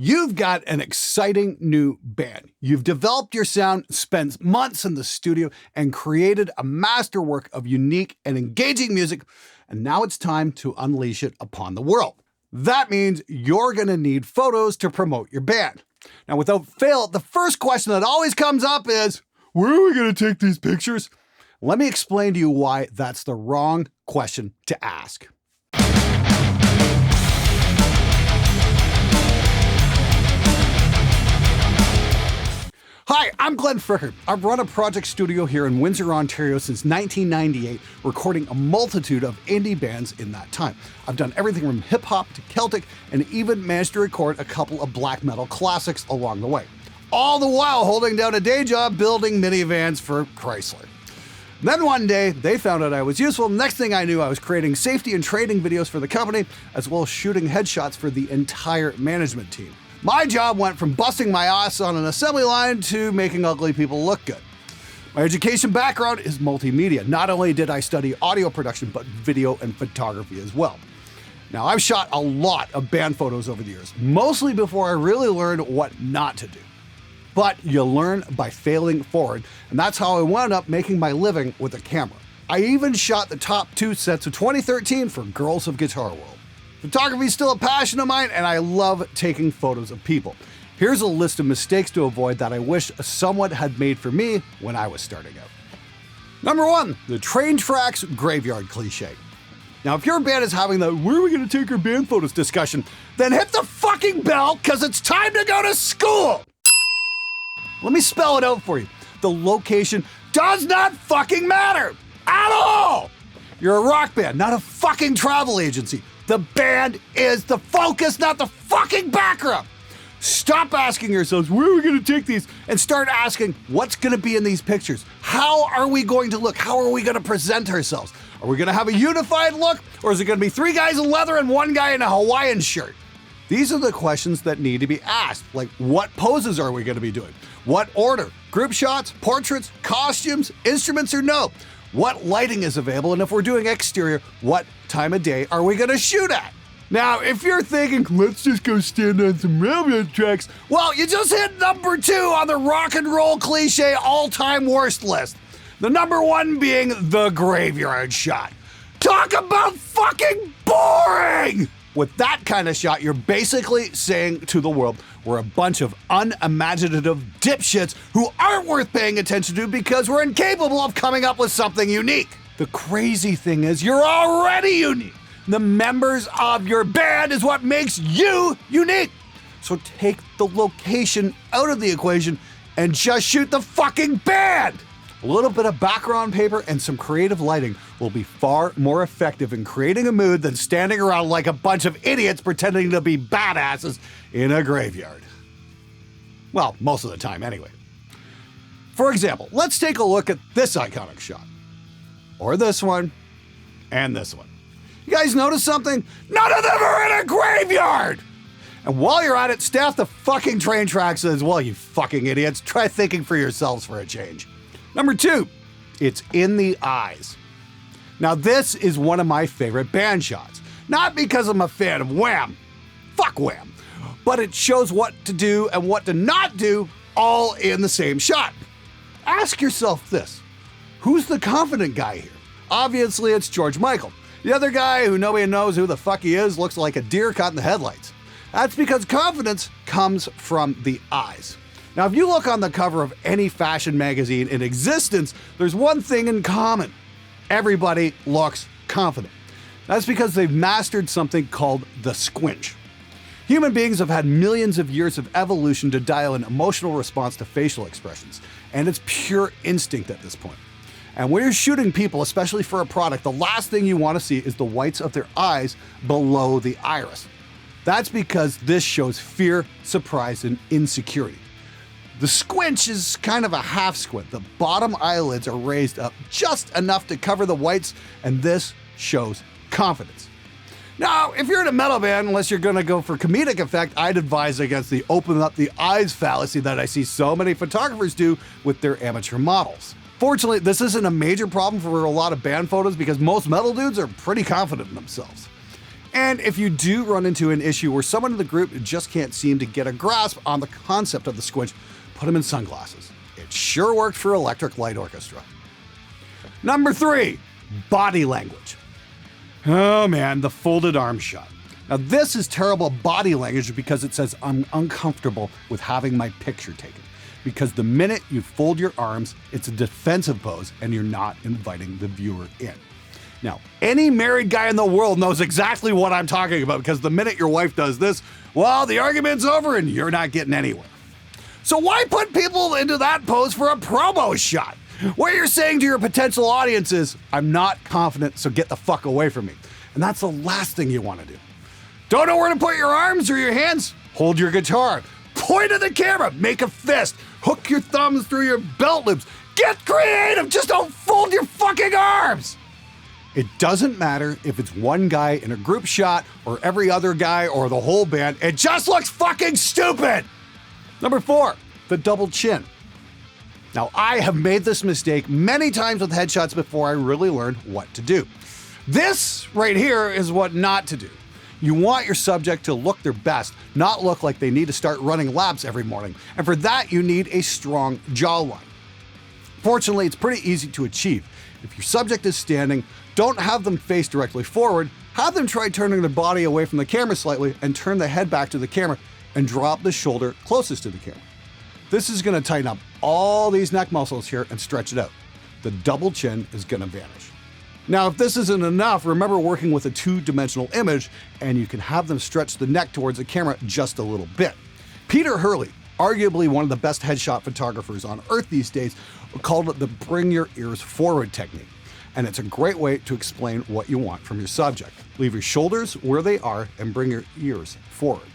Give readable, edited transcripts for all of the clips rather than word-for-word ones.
You've got an exciting new band. You've developed your sound, spent months in the studio, and created a masterwork of unique and engaging music, and now it's time to unleash it upon the world. That means you're going to need photos to promote your band. Now, without fail, the first question that always comes up is, where are we going to take these pictures? Let me explain to you why that's the wrong question to ask. Hi, I'm Glenn Fricker. I've run a project studio here in Windsor, Ontario since 1998, recording a multitude of indie bands in that time. I've done everything from hip-hop to Celtic and even managed to record a couple of black metal classics along the way. All the while holding down a day job building minivans for Chrysler. Then one day, they found out I was useful. Next thing I knew, I was creating safety and training videos for the company, as well as shooting headshots for the entire management team. My job went from busting my ass on an assembly line to making ugly people look good. My education background is multimedia. Not only did I study audio production, but video and photography as well. Now, I've shot a lot of band photos over the years, mostly before I really learned what not to do. But you learn by failing forward, and that's how I wound up making my living with a camera. I even shot the top 2 sets of 2013 for Girls of Guitar World. Photography is still a passion of mine, and I love taking photos of people. Here's a list of mistakes to avoid that I wish someone had made for me when I was starting out. Number 1, the train tracks graveyard cliche. Now, if your band is having the where are we going to take our band photos discussion, then hit the fucking bell, because it's time to go to school! Let me spell it out for you. The location does not fucking matter at all! You're a rock band, not a fucking travel agency. The band is the focus, not the fucking background. Stop asking yourselves, where are we going to take these? And start asking, what's going to be in these pictures? How are we going to look? How are we going to present ourselves? Are we going to have a unified look? Or is it going to be 3 guys in leather and 1 guy in a Hawaiian shirt? These are the questions that need to be asked. Like, what poses are we going to be doing? What order? Group shots, portraits, costumes, instruments, or no? What lighting is available? And if we're doing exterior, what time of day are we going to shoot at? Now, if you're thinking, let's just go stand on some railroad tracks, well, you just hit number 2 on the rock and roll cliche all-time worst list. The number 1 being the graveyard shot. Talk about fucking boring! With that kind of shot, you're basically saying to the world, we're a bunch of unimaginative dipshits who aren't worth paying attention to because we're incapable of coming up with something unique. The crazy thing is, you're already unique. The members of your band is what makes you unique. So take the location out of the equation and just shoot the fucking band. A little bit of background paper and some creative lighting will be far more effective in creating a mood than standing around like a bunch of idiots pretending to be badasses in a graveyard. Well, most of the time anyway. For example, let's take a look at this iconic shot. Or this one, and this one. You guys notice something? None of them are in a graveyard! And while you're at it, staff the fucking train tracks as well, you fucking idiots. Try thinking for yourselves for a change. Number 2, it's in the eyes. Now, this is one of my favorite band shots. Not because I'm a fan of Wham. Fuck Wham. But it shows what to do and what to not do all in the same shot. Ask yourself this. Who's the confident guy here? Obviously, it's George Michael. The other guy, who nobody knows who the fuck he is, looks like a deer caught in the headlights. That's because confidence comes from the eyes. Now, if you look on the cover of any fashion magazine in existence, there's one thing in common. Everybody looks confident. That's because they've mastered something called the squinch. Human beings have had millions of years of evolution to dial an emotional response to facial expressions, and it's pure instinct at this point. And when you're shooting people, especially for a product, the last thing you want to see is the whites of their eyes below the iris. That's because this shows fear, surprise, and insecurity. The squinch is kind of a half squint. The bottom eyelids are raised up just enough to cover the whites, and this shows confidence. Now, if you're in a metal band, unless you're going to go for comedic effect, I'd advise against the open up the eyes fallacy that I see so many photographers do with their amateur models. Fortunately, this isn't a major problem for a lot of band photos because most metal dudes are pretty confident in themselves. And if you do run into an issue where someone in the group just can't seem to get a grasp on the concept of the squinch, put them in sunglasses. It sure worked for Electric Light Orchestra. Number 3, body language. Oh man, the folded arm shot. Now this is terrible body language because it says I'm uncomfortable with having my picture taken. Because the minute you fold your arms, it's a defensive pose and you're not inviting the viewer in. Now, any married guy in the world knows exactly what I'm talking about because the minute your wife does this, well, the argument's over and you're not getting anywhere. So why put people into that pose for a promo shot? What you're saying to your potential audience is, I'm not confident, so get the fuck away from me. And that's the last thing you want to do. Don't know where to put your arms or your hands? Hold your guitar. Point at the camera. Make a fist. Hook your thumbs through your belt loops. Get creative. Just don't fold your fucking arms. It doesn't matter if it's one guy in a group shot or every other guy or the whole band. It just looks fucking stupid. Number 4, the double chin. Now, I have made this mistake many times with headshots before I really learned what to do. This right here is what not to do. You want your subject to look their best, not look like they need to start running laps every morning. And for that, you need a strong jawline. Fortunately, it's pretty easy to achieve. If your subject is standing, don't have them face directly forward. Have them try turning their body away from the camera slightly and turn the head back to the camera and drop the shoulder closest to the camera. This is going to tighten up all these neck muscles here and stretch it out. The double chin is going to vanish. Now, if this isn't enough, remember working with a 2-dimensional image and you can have them stretch the neck towards the camera just a little bit. Peter Hurley, arguably one of the best headshot photographers on earth these days, called it the bring your ears forward technique. And it's a great way to explain what you want from your subject. Leave your shoulders where they are and bring your ears forward.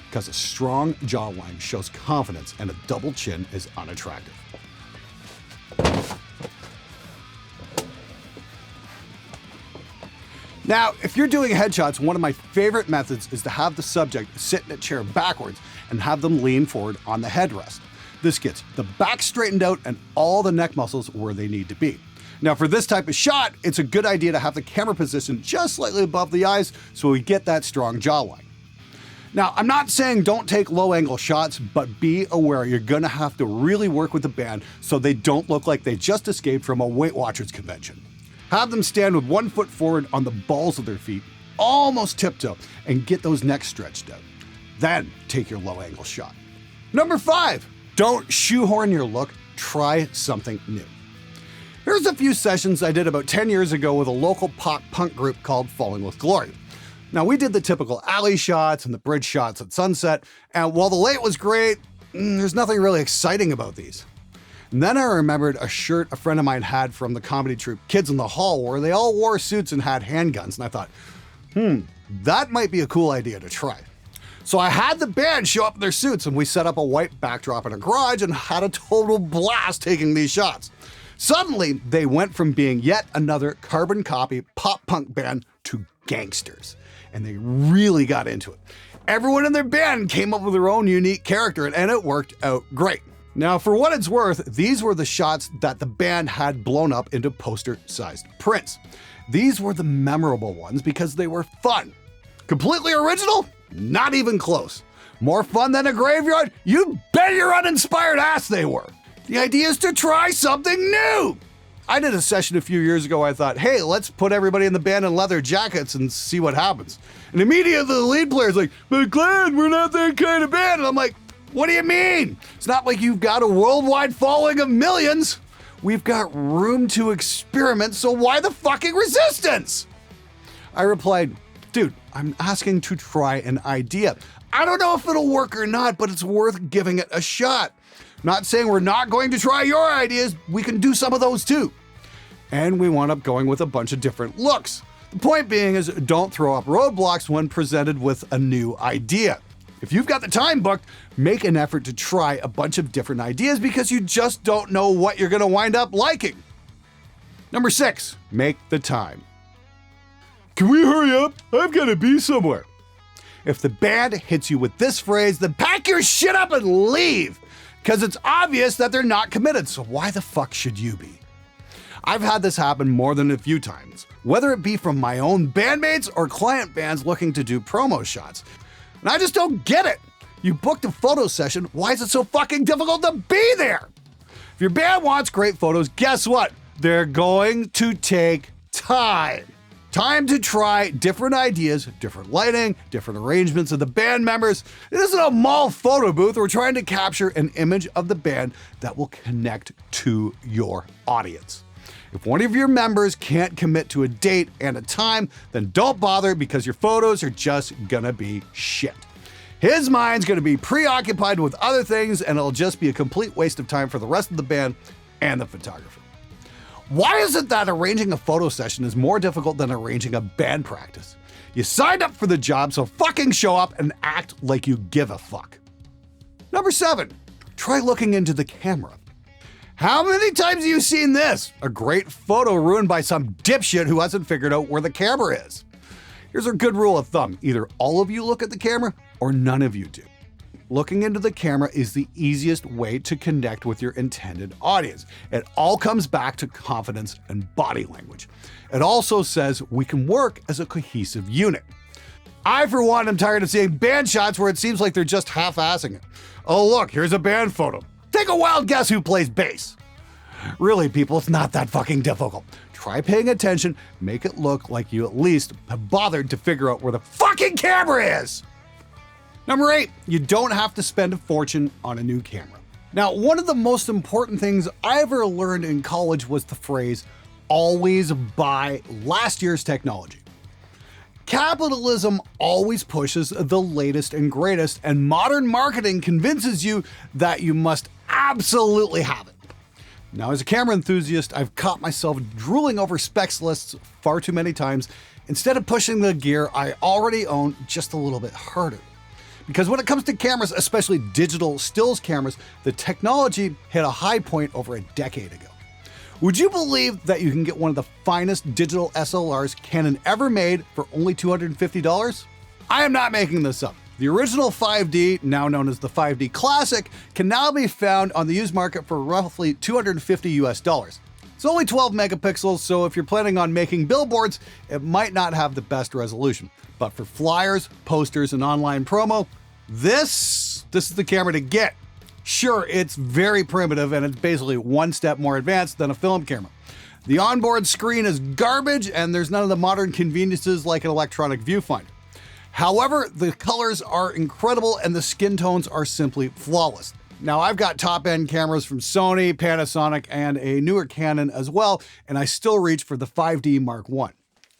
Because a strong jawline shows confidence and a double chin is unattractive. Now, if you're doing headshots, one of my favorite methods is to have the subject sit in a chair backwards and have them lean forward on the headrest. This gets the back straightened out and all the neck muscles where they need to be. Now, for this type of shot, it's a good idea to have the camera positioned just slightly above the eyes so we get that strong jawline. Now, I'm not saying don't take low-angle shots, but be aware you're gonna have to really work with the band so they don't look like they just escaped from a Weight Watchers convention. Have them stand with one foot forward on the balls of their feet, almost tiptoe, and get those necks stretched out. Then take your low-angle shot. Number 5, don't shoehorn your look, try something new. Here's a few sessions I did about 10 years ago with a local pop punk group called Falling With Glory. Now, we did the typical alley shots and the bridge shots at sunset, and while the light was great, there's nothing really exciting about these. And then I remembered a shirt a friend of mine had from the comedy troupe Kids in the Hall, where they all wore suits and had handguns, and I thought, that might be a cool idea to try. So I had the band show up in their suits, and we set up a white backdrop in a garage and had a total blast taking these shots. Suddenly, they went from being yet another carbon copy pop punk band to gangsters. And they really got into it. Everyone in their band came up with their own unique character, and it worked out great. Now, for what it's worth, these were the shots that the band had blown up into poster-sized prints. These were the memorable ones because they were fun. Completely original? Not even close. More fun than a graveyard? You bet your uninspired ass they were. The idea is to try something new. I did a session a few years ago. I thought, hey, let's put everybody in the band in leather jackets and see what happens. And immediately the lead player's like, but Glenn, we're not that kind of band. And I'm like, what do you mean? It's not like you've got a worldwide following of millions. We've got room to experiment, so why the fucking resistance? I replied, dude, I'm asking to try an idea. I don't know if it'll work or not, but it's worth giving it a shot. Not saying we're not going to try your ideas, we can do some of those too. And we wound up going with a bunch of different looks. The point being is don't throw up roadblocks when presented with a new idea. If you've got the time booked, make an effort to try a bunch of different ideas because you just don't know what you're gonna wind up liking. Number 6, make the time. Can we hurry up? I've gotta be somewhere. If the band hits you with this phrase, then pack your shit up and leave. Because it's obvious that they're not committed, so why the fuck should you be? I've had this happen more than a few times, whether it be from my own bandmates or client bands looking to do promo shots. And I just don't get it. You booked a photo session, why is it so fucking difficult to be there? If your band wants great photos, guess what? They're going to take time. Time to try different ideas, different lighting, different arrangements of the band members. It isn't a mall photo booth. We're trying to capture an image of the band that will connect to your audience. If one of your members can't commit to a date and a time, then don't bother because your photos are just gonna be shit. His mind's gonna be preoccupied with other things and it'll just be a complete waste of time for the rest of the band and the photographer. Why is it that arranging a photo session is more difficult than arranging a band practice? You signed up for the job, so fucking show up and act like you give a fuck. Number 7, try looking into the camera. How many times have you seen this? A great photo ruined by some dipshit who hasn't figured out where the camera is. Here's a good rule of thumb. Either all of you look at the camera or none of you do. Looking into the camera is the easiest way to connect with your intended audience. It all comes back to confidence and body language. It also says we can work as a cohesive unit. I, for one, am tired of seeing band shots where it seems like they're just half-assing it. Oh look, here's a band photo. Take a wild guess who plays bass. Really, people, it's not that fucking difficult. Try paying attention, make it look like you at least have bothered to figure out where the fucking camera is. Number 8, you don't have to spend a fortune on a new camera. Now, one of the most important things I ever learned in college was the phrase, always buy last year's technology. Capitalism always pushes the latest and greatest, and modern marketing convinces you that you must absolutely have it. Now, as a camera enthusiast, I've caught myself drooling over specs lists far too many times, instead of pushing the gear I already own just a little bit harder. Because when it comes to cameras, especially digital stills cameras, the technology hit a high point over a decade ago. Would you believe that you can get one of the finest digital SLRs Canon ever made for only $250? I am not making this up. The original 5D, now known as the 5D Classic, can now be found on the used market for roughly $250 US. It's only 12 megapixels, so if you're planning on making billboards, it might not have the best resolution. But for flyers, posters, and online promo, this is the camera to get. Sure, it's very primitive and it's basically one step more advanced than a film camera. The onboard screen is garbage and there's none of the modern conveniences like an electronic viewfinder. However, the colors are incredible and the skin tones are simply flawless. Now, I've got top-end cameras from Sony, Panasonic, and a newer Canon as well, and I still reach for the 5D Mark I.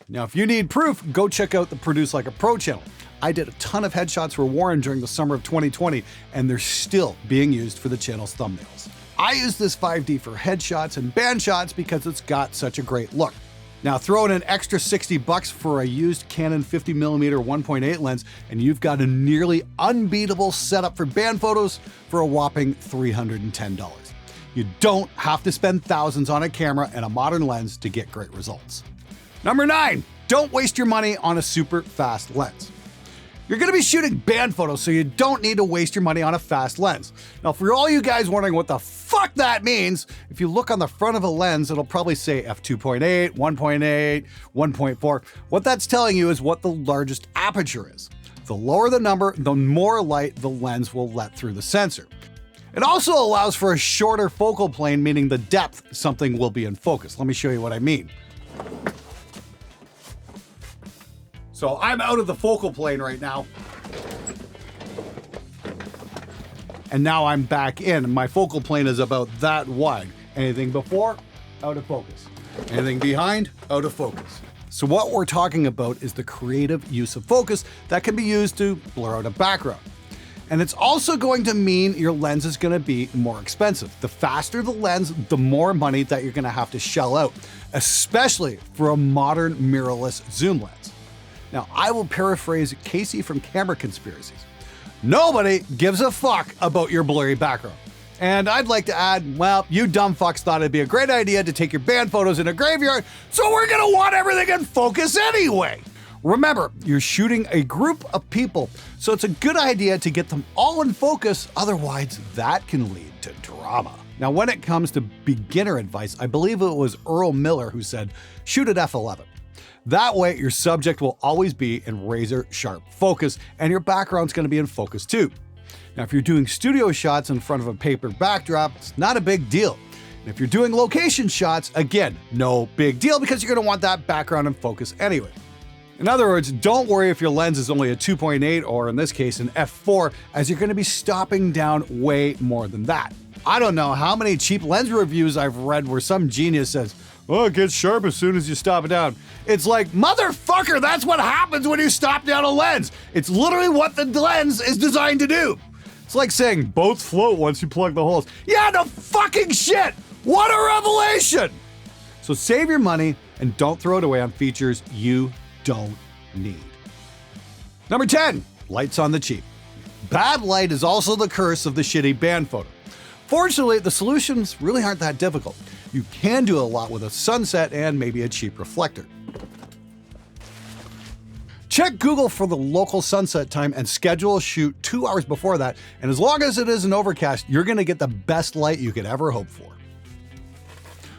Now, if you need proof, go check out the Produce Like a Pro channel. I did a ton of headshots for Warren during the summer of 2020, and they're still being used for the channel's thumbnails. I use this 5D for headshots and band shots because it's got such a great look. Now throw in an extra $60 for a used Canon 50mm 1.8 lens, and you've got a nearly unbeatable setup for band photos for a whopping $310. You don't have to spend thousands on a camera and a modern lens to get great results. Number 9, don't waste your money on a super fast lens. You're gonna be shooting band photos, so you don't need to waste your money on a fast lens. Now, for all you guys wondering what the fuck that means, if you look on the front of a lens, it'll probably say f2.8, 1.8, 1.4. What that's telling you is what the largest aperture is. The lower the number, the more light the lens will let through the sensor. It also allows for a shorter focal plane, meaning the depth something will be in focus. Let me show you what I mean. So I'm out of the focal plane right now. And now I'm back in. My focal plane is about that wide. Anything before, out of focus. Anything behind, out of focus. So what we're talking about is the creative use of focus that can be used to blur out a background. And it's also going to mean your lens is going to be more expensive. The faster the lens, the more money that you're going to have to shell out, especially for a modern mirrorless zoom lens. Now, I will paraphrase Casey from Camera Conspiracies. Nobody gives a fuck about your blurry background. And I'd like to add, well, you dumb fucks thought it'd be a great idea to take your band photos in a graveyard, so we're gonna want everything in focus anyway. Remember, you're shooting a group of people, so it's a good idea to get them all in focus, otherwise that can lead to drama. Now, when it comes to beginner advice, I believe it was Earl Miller who said, shoot at f11. That way, your subject will always be in razor sharp focus, and your background's going to be in focus too. Now, if you're doing studio shots in front of a paper backdrop, it's not a big deal. And if you're doing location shots, again, no big deal because you're going to want that background in focus anyway. In other words, don't worry if your lens is only a 2.8 or in this case an f4, as you're going to be stopping down way more than that. I don't know how many cheap lens reviews I've read where some genius says, oh, it gets sharp as soon as you stop it down. It's like, motherfucker, that's what happens when you stop down a lens. It's literally what the lens is designed to do. It's like saying boats float once you plug the holes. Yeah, no fucking shit. What a revelation. So save your money and don't throw it away on features you don't need. Number 10, lights on the cheap. Bad light is also the curse of the shitty band photo. Fortunately, the solutions really aren't that difficult. You can do a lot with a sunset and maybe a cheap reflector. Check Google for the local sunset time and schedule a shoot 2 hours before that, and as long as it isn't overcast, you're gonna get the best light you could ever hope for.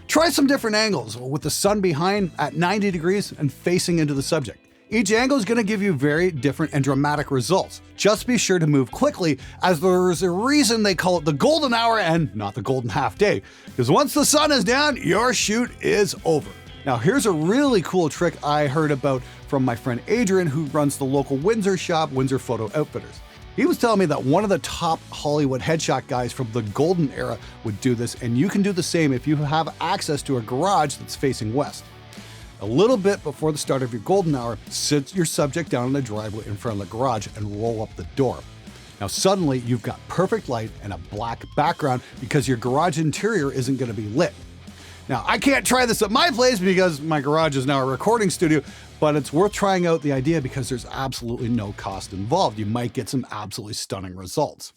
Try some different angles with the sun behind at 90 degrees and facing into the subject. Each angle is going to give you very different and dramatic results. Just be sure to move quickly, as there's a reason they call it the golden hour and not the golden half day, because once the sun is down, your shoot is over. Now here's a really cool trick I heard about from my friend Adrian, who runs the local Windsor shop, Windsor Photo Outfitters. He was telling me that one of the top Hollywood headshot guys from the golden era would do this, and you can do the same if you have access to a garage that's facing west. A little bit before the start of your golden hour, sit your subject down in the driveway in front of the garage and roll up the door. Now suddenly you've got perfect light and a black background because your garage interior isn't going to be lit. Now I can't try this at my place because my garage is now a recording studio, but it's worth trying out the idea because there's absolutely no cost involved. You might get some absolutely stunning results.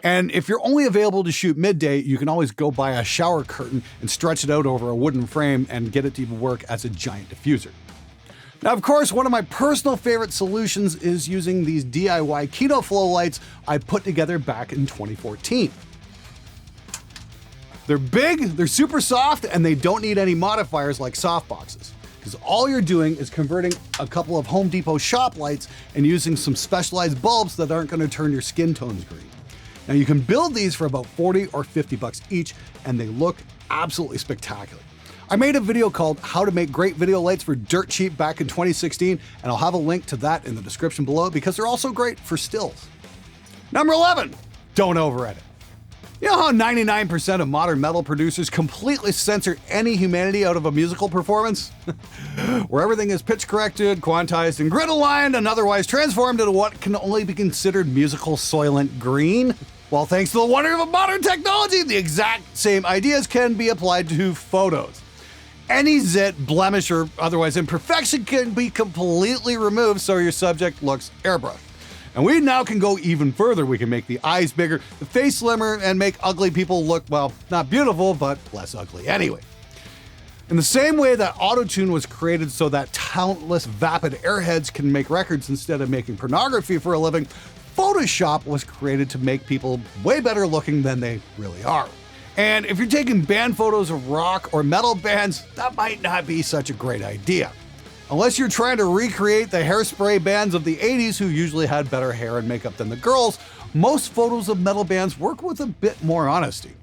And if you're only available to shoot midday, you can always go buy a shower curtain and stretch it out over a wooden frame and get it to work as a giant diffuser. Now, of course, one of my personal favorite solutions is using these DIY Kino Flow lights I put together back in 2014. They're big, they're super soft, and they don't need any modifiers like softboxes, because all you're doing is converting a couple of Home Depot shop lights and using some specialized bulbs that aren't going to turn your skin tones green. Now you can build these for about 40 or 50 bucks each, and they look absolutely spectacular. I made a video called How to Make Great Video Lights for Dirt Cheap back in 2016, and I'll have a link to that in the description below because they're also great for stills. Number 11, don't over-edit. You know how 99% of modern metal producers completely censor any humanity out of a musical performance? Where everything is pitch corrected, quantized, and grid aligned, and otherwise transformed into what can only be considered musical Soylent Green? Well, thanks to the wonder of modern technology, the exact same ideas can be applied to photos. Any zit, blemish, or otherwise imperfection can be completely removed so your subject looks airbrushed. And we now can go even further. We can make the eyes bigger, the face slimmer, and make ugly people look, well, not beautiful, but less ugly anyway. In the same way that autotune was created so that talentless, vapid airheads can make records instead of making pornography for a living, Photoshop was created to make people way better looking than they really are. And if you're taking band photos of rock or metal bands, that might not be such a great idea. Unless you're trying to recreate the hairspray bands of the 80s who usually had better hair and makeup than the girls, most photos of metal bands work with a bit more honesty.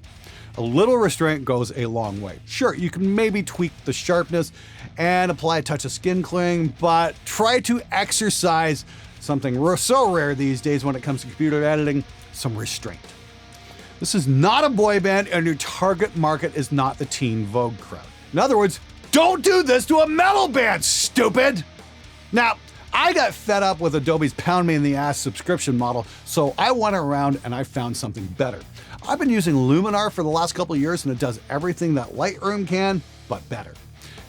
A little restraint goes a long way. Sure, you can maybe tweak the sharpness and apply a touch of skin cleaning, but try to exercise something so rare these days when it comes to computer editing, some restraint. This is not a boy band, and your target market is not the teen Vogue crowd. In other words, don't do this to a metal band, stupid! Now, I got fed up with Adobe's pound me in the ass subscription model, so I went around and I found something better. I've been using Luminar for the last couple of years, and it does everything that Lightroom can, but better.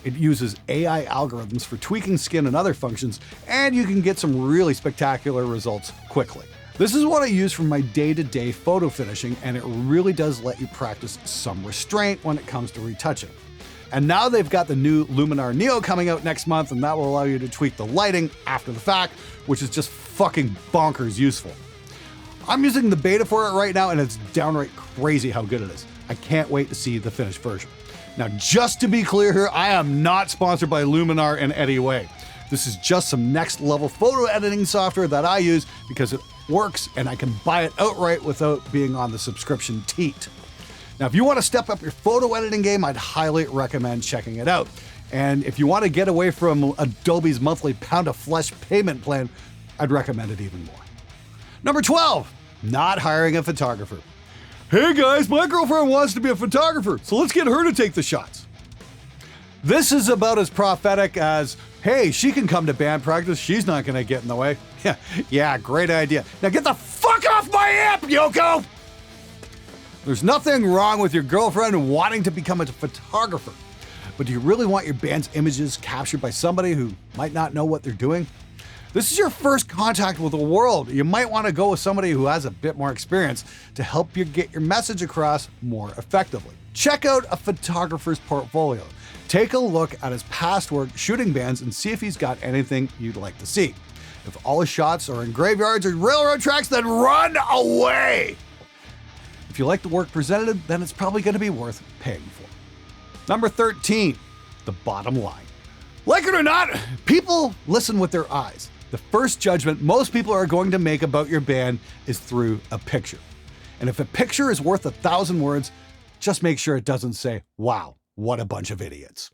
It uses AI algorithms for tweaking skin and other functions, and you can get some really spectacular results quickly. This is what I use for my day-to-day photo finishing, and it really does let you practice some restraint when it comes to retouching. And now they've got the new Luminar Neo coming out next month, and that will allow you to tweak the lighting after the fact, which is just fucking bonkers useful. I'm using the beta for it right now, and it's downright crazy how good it is. I can't wait to see the finished version. Now, just to be clear here, I am not sponsored by Luminar in any way. This is just some next level photo editing software that I use because it works and I can buy it outright without being on the subscription teat. Now, if you want to step up your photo editing game, I'd highly recommend checking it out. And if you want to get away from Adobe's monthly pound of flesh payment plan, I'd recommend it even more. Number 12, not hiring a photographer. Hey guys, my girlfriend wants to be a photographer, so let's get her to take the shots. This is about as prophetic as, hey, she can come to band practice, she's not gonna get in the way. Yeah, great idea. Now get the fuck off my amp, Yoko! There's nothing wrong with your girlfriend wanting to become a photographer, but do you really want your band's images captured by somebody who might not know what they're doing? This is your first contact with the world. You might want to go with somebody who has a bit more experience to help you get your message across more effectively. Check out a photographer's portfolio. Take a look at his past work shooting bands and see if he's got anything you'd like to see. If all his shots are in graveyards or railroad tracks, then run away! If you like the work presented, then it's probably going to be worth paying for. Number 13, the bottom line. Like it or not, people listen with their eyes. The first judgment most people are going to make about your band is through a picture. And if a picture is worth 1,000 words, just make sure it doesn't say, wow, what a bunch of idiots.